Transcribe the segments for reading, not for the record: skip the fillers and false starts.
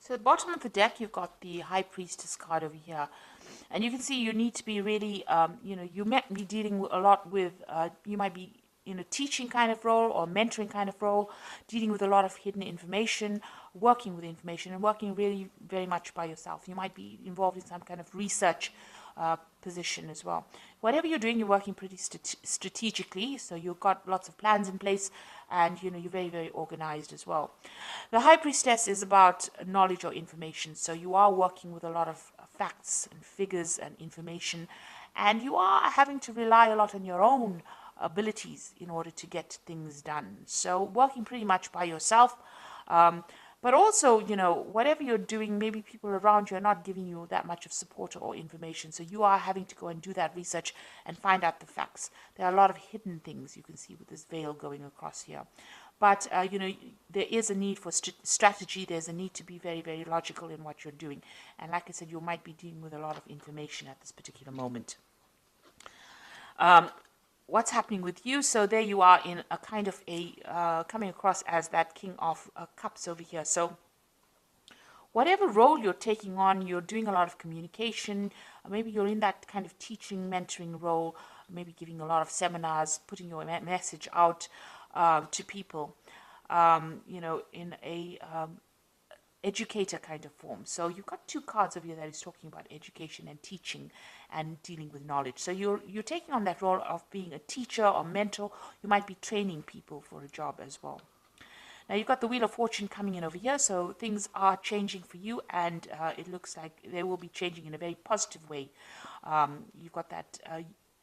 So at the bottom of the deck, you've got the High Priestess card over here. And you can see you need to be really, you might be dealing a lot with, you might be in a teaching kind of role or mentoring kind of role, dealing with a lot of hidden information, working with information, and working really very much by yourself. You might be involved in some kind of research position as well. Whatever you're doing, you're working pretty strategically, so you've got lots of plans in place, and you're very, very organized as well. The High Priestess is about knowledge or information, so you are working with a lot of facts and figures and information, and you are having to rely a lot on your own abilities in order to get things done. So working pretty much by yourself. But also, whatever you're doing, maybe people around you are not giving you that much of support or information. So you are having to go and do that research and find out the facts. There are a lot of hidden things you can see with this veil going across here. But, there is a need for strategy. There's a need to be very, very logical in what you're doing. And like I said, you might be dealing with a lot of information at this particular moment. What's happening with you? So there you are in a kind of coming across as that King of Cups over here. So whatever role you're taking on, you're doing a lot of communication. Maybe you're in that kind of teaching, mentoring role, maybe giving a lot of seminars, putting your message out to people, in a educator kind of form. So you've got two cards over here that is talking about education and teaching and dealing with knowledge. So you're taking on that role of being a teacher or mentor. You might be training people for a job as well. Now you've got the Wheel of Fortune coming in over here, so things are changing for you, and it looks like they will be changing in a very positive way. You've got that,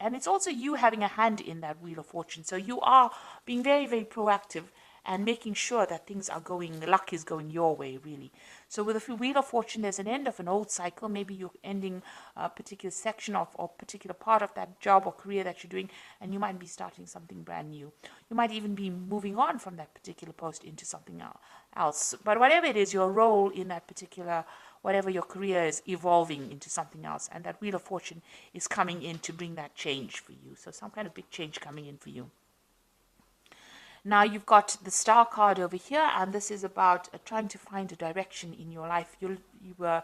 and it's also you having a hand in that Wheel of Fortune. So you are being very, very proactive and making sure that things are going, luck is going your way, really. So with the Wheel of Fortune, there's an end of an old cycle. Maybe you're ending a particular section of or particular part of that job or career that you're doing, and you might be starting something brand new. You might even be moving on from that particular post into something else. But whatever it is, your role in that particular, whatever your career is, evolving into something else, and that Wheel of Fortune is coming in to bring that change for you. So some kind of big change coming in for you. Now you've got the Star card over here, and this is about trying to find a direction in your life. You were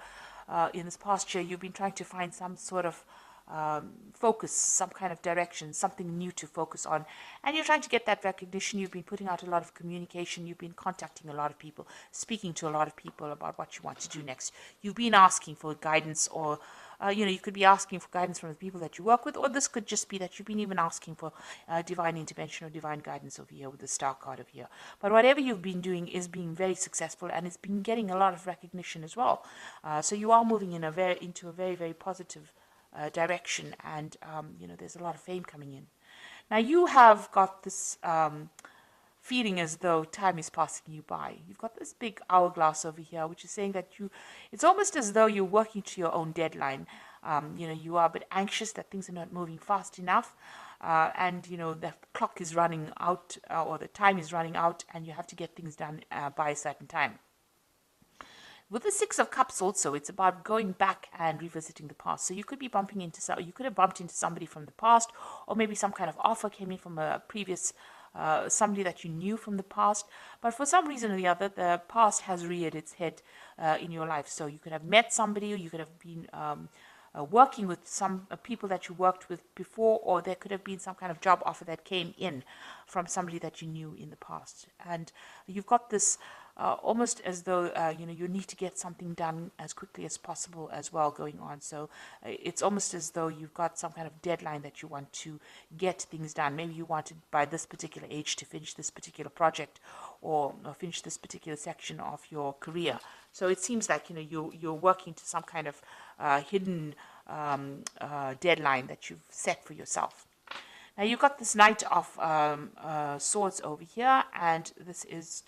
in this past year, you've been trying to find some sort of focus, some kind of direction, something new to focus on, and you're trying to get that recognition. You've been putting out a lot of communication. You've been contacting a lot of people, speaking to a lot of people about what you want to do next. You've been asking for guidance, or you could be asking for guidance from the people that you work with, or this could just be that you've been even asking for divine intervention or divine guidance over here with the Star card over here. But whatever you've been doing is being very successful, and it's been getting a lot of recognition as well. So you are moving in into a very, very positive direction, and there's a lot of fame coming in. Now you have got this feeling as though time is passing you by. You've got this big hourglass over here, which is saying that it's almost as though you're working to your own deadline. You are a bit anxious that things are not moving fast enough, and the clock is running out, or the time is running out, and you have to get things done by a certain time. With the Six of Cups also, it's about going back and revisiting the past. So you could be you could have bumped into somebody from the past, or maybe some kind of offer came in from a previous somebody that you knew from the past, but for some reason or the other, the past has reared its head in your life. So you could have met somebody, or you could have been working with some people that you worked with before, or there could have been some kind of job offer that came in from somebody that you knew in the past. And you've got this almost as though you need to get something done as quickly as possible as well going on. So it's almost as though you've got some kind of deadline that you want to get things done. Maybe you wanted by this particular age to finish this particular project, or finish this particular section of your career. So it seems like you're working to some kind of hidden deadline that you've set for yourself. Now you've got this Knight of Swords over here, and this is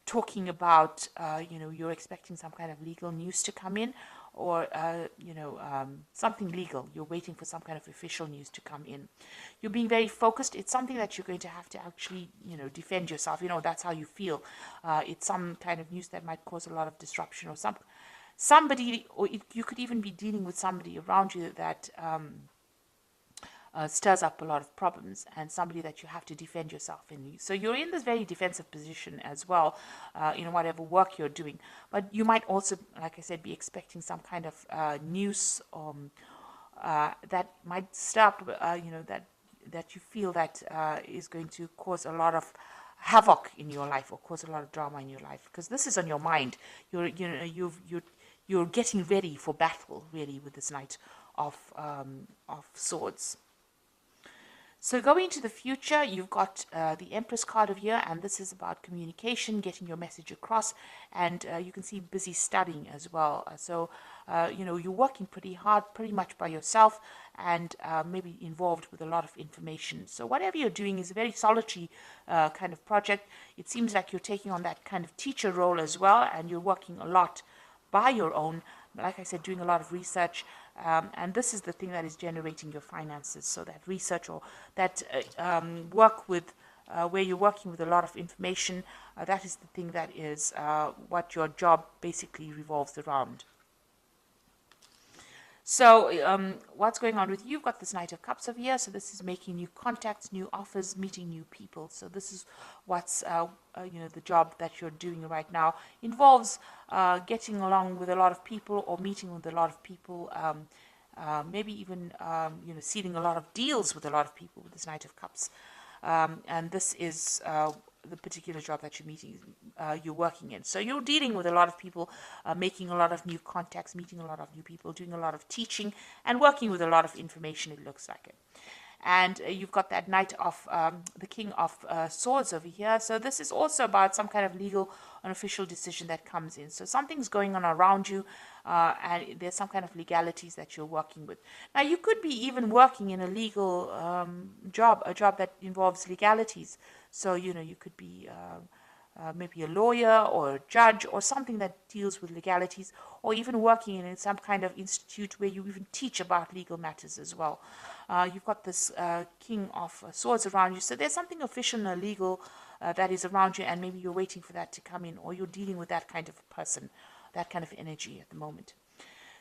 talking about you're expecting some kind of legal news to come in, or something legal. You're waiting for some kind of official news to come in. You're being very focused. It's something that you're going to have to actually defend yourself. That's how you feel. It's some kind of news that might cause a lot of disruption, or somebody, or you could even be dealing with somebody around you that stirs up a lot of problems, and somebody that you have to defend yourself in. So you're in this very defensive position as well, in whatever work you're doing. But you might also, like I said, be expecting some kind of news that might stir up, that you feel that is going to cause a lot of havoc in your life or cause a lot of drama in your life, because this is on your mind. You're getting ready for battle, really, with this Knight of Swords. So going into the future, you've got the Empress card of here, and this is about communication, getting your message across, and you can see busy studying as well. You're working pretty hard, pretty much by yourself, and maybe involved with a lot of information. So whatever you're doing is a very solitary kind of project. It seems like you're taking on that kind of teacher role as well, and you're working a lot by your own, like I said, doing a lot of research, and this is the thing that is generating your finances. So that research or that work with where you're working with a lot of information, that is the thing that is what your job basically revolves around. So what's going on with you? You've got this Knight of Cups over here. So this is making new contacts, new offers, meeting new people. So this is what's, the job that you're doing right now. Involves getting along with a lot of people or meeting with a lot of people. Maybe even, sealing a lot of deals with a lot of people with this Knight of Cups. And this is the particular job that you're working in. So you're dealing with a lot of people, making a lot of new contacts, meeting a lot of new people, doing a lot of teaching, and working with a lot of information, it looks like it. And you've got that Knight of the King of Swords over here. So this is also about some kind of legal and official decision that comes in. So something's going on around you, and there's some kind of legalities that you're working with. Now, you could be even working in a legal job, a job that involves legalities. So, you could be maybe a lawyer or a judge or something that deals with legalities, or even working in some kind of institute where you even teach about legal matters as well. You've got this King of Swords around you, so there's something official and legal that is around you, and maybe you're waiting for that to come in, or you're dealing with that kind of person, that kind of energy at the moment.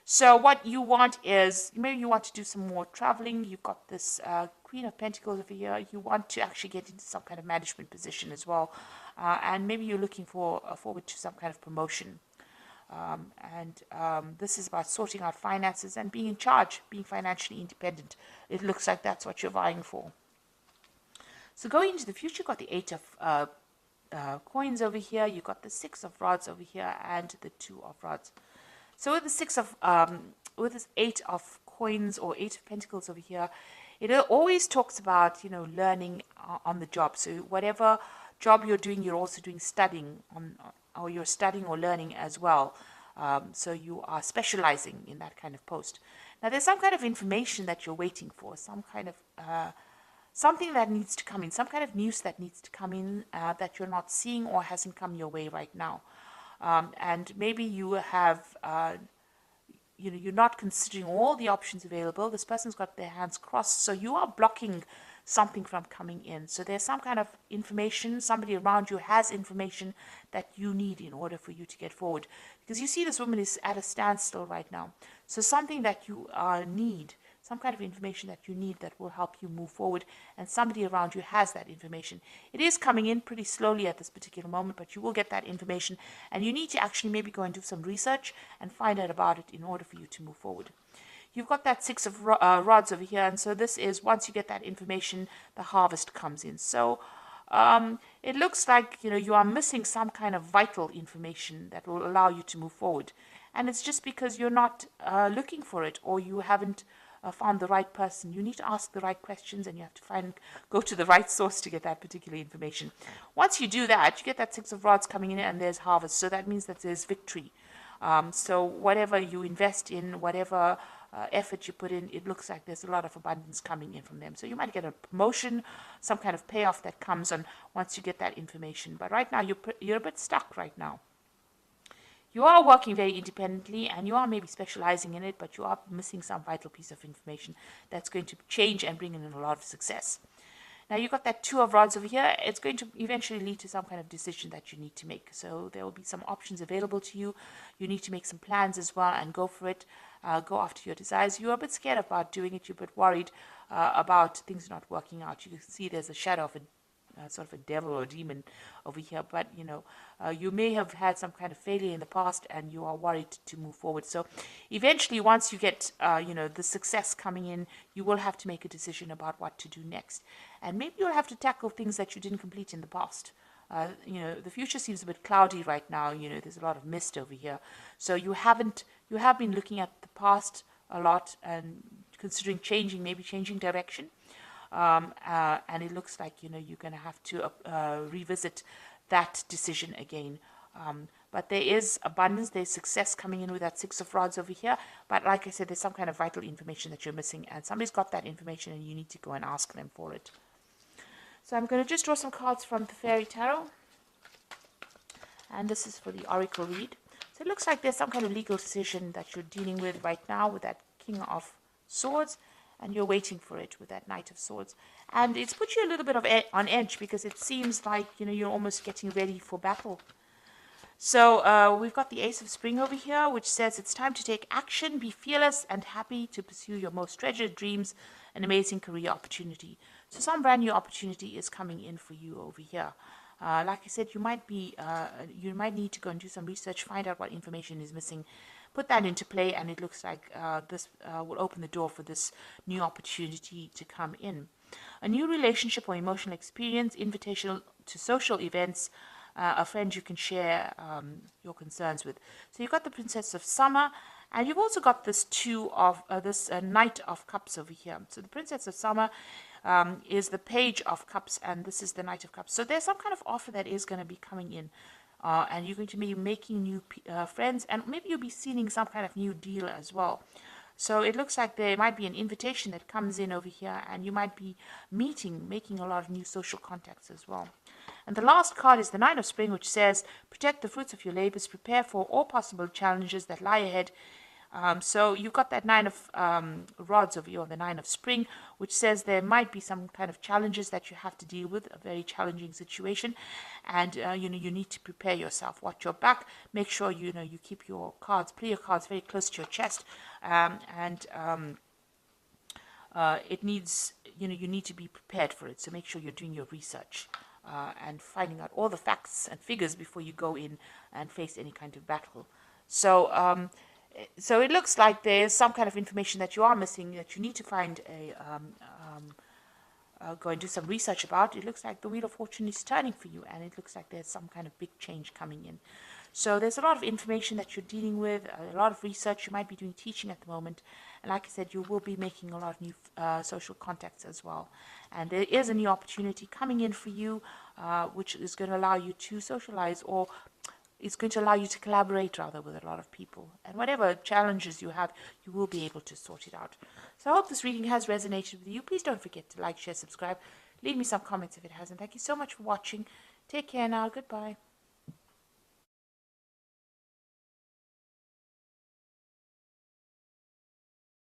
So what you want is, maybe you want to do some more traveling. You've got this Queen of Pentacles over here. You want to actually get into some kind of management position as well. And maybe you're looking forward to some kind of promotion. This is about sorting out finances and being in charge, being financially independent. It looks like that's what you're vying for. So going into the future, you've got the Eight of Coins over here. You've got the Six of Rods over here and the Two of Rods. So with the with this Eight of Coins or Eight of Pentacles over here, it always talks about, learning on the job. So whatever job you're doing, you're also doing studying or you're studying or learning as well. So you are specializing in that kind of post. Now there's some kind of information that you're waiting for, some kind of something that needs to come in, some kind of news that needs to come in that you're not seeing or hasn't come your way right now. And maybe you have, you're not considering all the options available. This person's got their hands crossed, so you are blocking something from coming in. So there's some kind of information, somebody around you has information that you need in order for you to get forward. Because you see this woman is at a standstill right now. So something that you need, some kind of information that you need that will help you move forward, and somebody around you has that information. It is coming in pretty slowly at this particular moment, but you will get that information, and you need to actually maybe go and do some research and find out about it in order for you to move forward. You've got that Six of Rods over here, and so this is, once you get that information, the harvest comes in. So it looks like, you are missing some kind of vital information that will allow you to move forward. And it's just because you're not looking for it, or you haven't found the right person. You need to ask the right questions, and you have to go to the right source to get that particular information. Once you do that, you get that Six of Rods coming in, and there's harvest. So that means that there's victory. So whatever you invest in, whatever effort you put in, it looks like there's a lot of abundance coming in from them. So you might get a promotion, some kind of payoff that comes on once you get that information. But right now, you're a bit stuck right now. You are working very independently, and you are maybe specializing in it, but you are missing some vital piece of information that's going to change and bring in a lot of success. Now you've got that Two of Rods over here. It's going to eventually lead to some kind of decision that you need to make. So there will be some options available to you. You need to make some plans as well and go for it. go after your desires. You're a bit scared about doing it. You're a bit worried about things not working out. You can see there's a shadow of a sort of a devil or a demon over here, but you may have had some kind of failure in the past and you are worried to move forward. So eventually, once you get the success coming in, you will have to make a decision about what to do next, and maybe you'll have to tackle things that you didn't complete in the past. The future seems a bit cloudy right now. There's a lot of mist over here, so you have been looking at the past a lot and considering maybe changing direction. And it looks like you're going to have to revisit that decision again. But there is abundance, there's success coming in with that Six of Rods over here. But like I said, there's some kind of vital information that you're missing, and somebody's got that information, and you need to go and ask them for it. So I'm going to just draw some cards from the Fairy Tarot, and this is for the Oracle read. So it looks like there's some kind of legal decision that you're dealing with right now with that King of Swords, and you're waiting for it with that Knight of Swords. And it's put you a little bit on edge, because it seems like you're almost getting ready for battle. So we've got the Ace of Spring over here, which says it's time to take action, be fearless and happy to pursue your most treasured dreams, an amazing career opportunity. So some brand new opportunity is coming in for you over here. Like I said, you might need to go and do some research, find out what information is missing, put that into play, and it looks like this will open the door for this new opportunity to come in. A new relationship or emotional experience, invitation to social events, a friend you can share your concerns with. So you've got the Princess of Summer, and you've also got this Knight of Cups over here. So the Princess of Summer is the Page of Cups, and this is the Knight of Cups. So there's some kind of offer that is going to be coming in. And you're going to be making new friends, and maybe you'll be sealing some kind of new deal as well. So it looks like there might be an invitation that comes in over here, and you might be making a lot of new social contacts as well. And the last card is the Nine of Spring, which says, protect the fruits of your labors, prepare for all possible challenges that lie ahead. So you've got that Nine of Rods over here, or the Nine of Spring, which says there might be some kind of challenges that you have to deal with, a very challenging situation, and you need to prepare yourself. Watch your back. Make sure you keep your cards, play your cards very close to your chest, it needs you need to be prepared for it. So make sure you're doing your research and finding out all the facts and figures before you go in and face any kind of battle. So it looks like there's some kind of information that you are missing, that you need to find go and do some research about. It looks like the Wheel of Fortune is turning for you, and it looks like there's some kind of big change coming in. So there's a lot of information that you're dealing with, a lot of research. You might be doing teaching at the moment, and like I said, you will be making a lot of new social contacts as well. And there is a new opportunity coming in for you, which is going to allow you to socialize, or it's going to allow you to collaborate rather with a lot of people. And whatever challenges you have, you will be able to sort it out. So I hope this reading has resonated with you. Please don't forget to like, share, subscribe. Leave me some comments if it hasn't. Thank you so much for watching. Take care now. Goodbye.